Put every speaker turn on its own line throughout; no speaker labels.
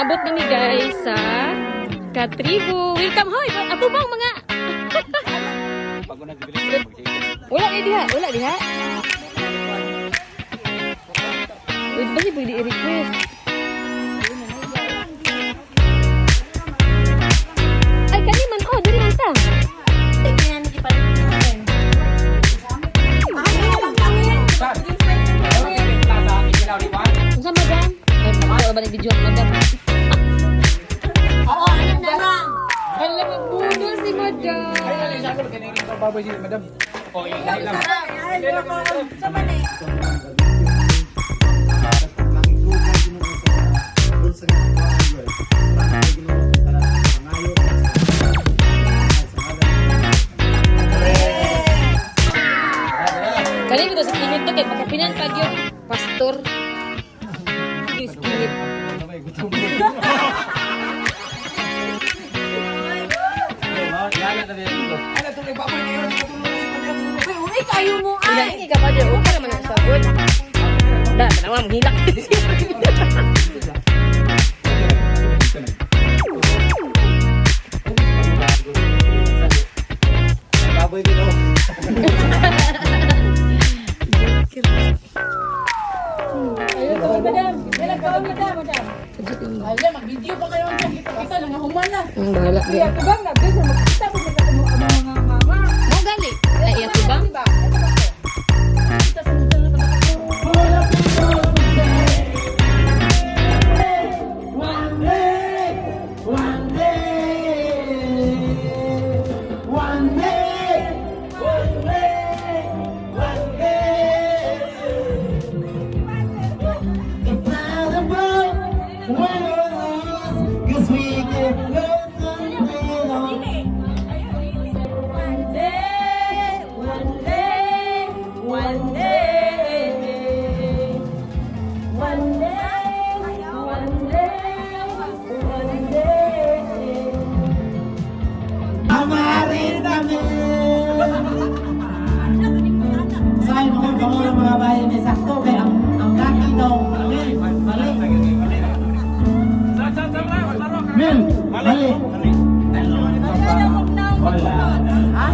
naabot kami guys sa Katribo. Welcome hoy, ato bang mga wala ni diha, wala diha. Wait, ba si pwede i-request? Ay, kani man, oh, dili man ta.
Tingnan di palit natin.
Unsa madam? Ay, ba ni video madam?
Oo, ano na lang.
Hala, magbudol si madam.
Baboy si madam. Oh, yung dahil lang.
Sa mali.
Kani dito sa kinit to kay pagkapinan pag yung pastor. Sige, sa kinit.
Ano ito ni baboy na yun?
Uy, kayo mo
Ilan
ay.
ni ka pa dyan? O, para man ang sabot. Da, tanawa, manghilak.
Baboy dito.
Ay, mag-video pa kayo ang kita lang nahuman na.
Ang bahala diya.
Bang na bisa makita mo sa mga mama.
Mo gali. Ay, iya ko ba?
Say mga pangulo mga bayan may sakto kay ang laki daw mali. Mil, mali. Wala. Ha?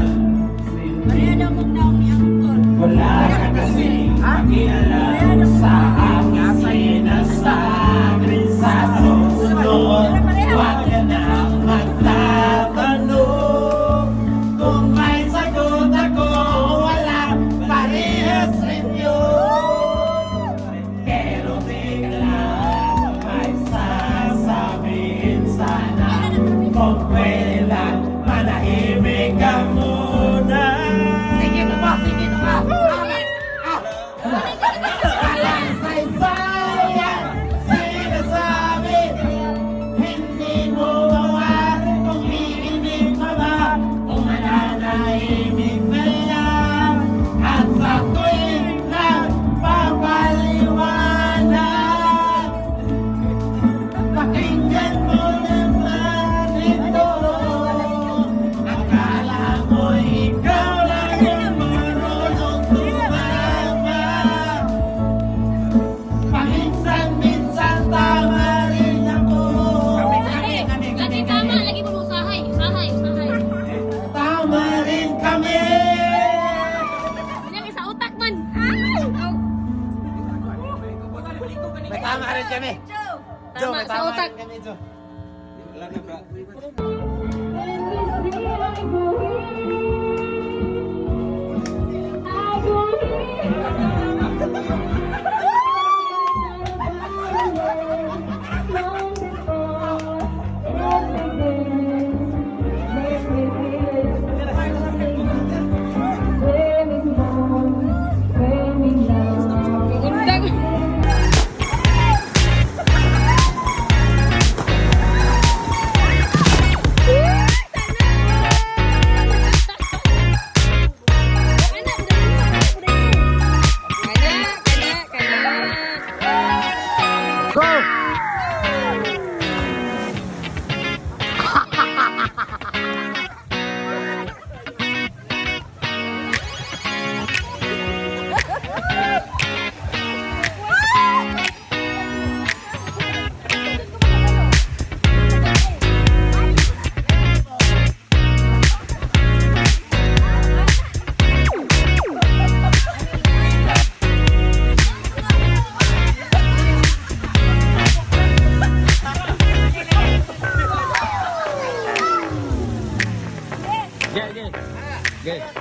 Wala ka kasi pakialam sa aking sinasabi sa susunod. Huwag ka nang magtatanong kung may sagot ako o wala. Parehas rin yun. Pero teka lang, may sasabihin sana. Kung pwede lang, manahimik ka muna. Sige na ba? Sige na ba? Alang saysayan, sinasabi, hindi mo mawari kung hihinig ka ba, kung mananahimik na lang. At sa tuwing nagpapaliwanag, pakinggan mo naman ito. Akala mo ikaw lang ang marunong tumama. Paminsan-minsan tama rin ako.
Lagi tama, lagi mo usahay, usahay, usahay.
Tama rin kami.
Yang isa utak man. Ay!
May tama rin kami.
Tama sa utak.
Kami, Jo.
Undang.
Go!
Okay.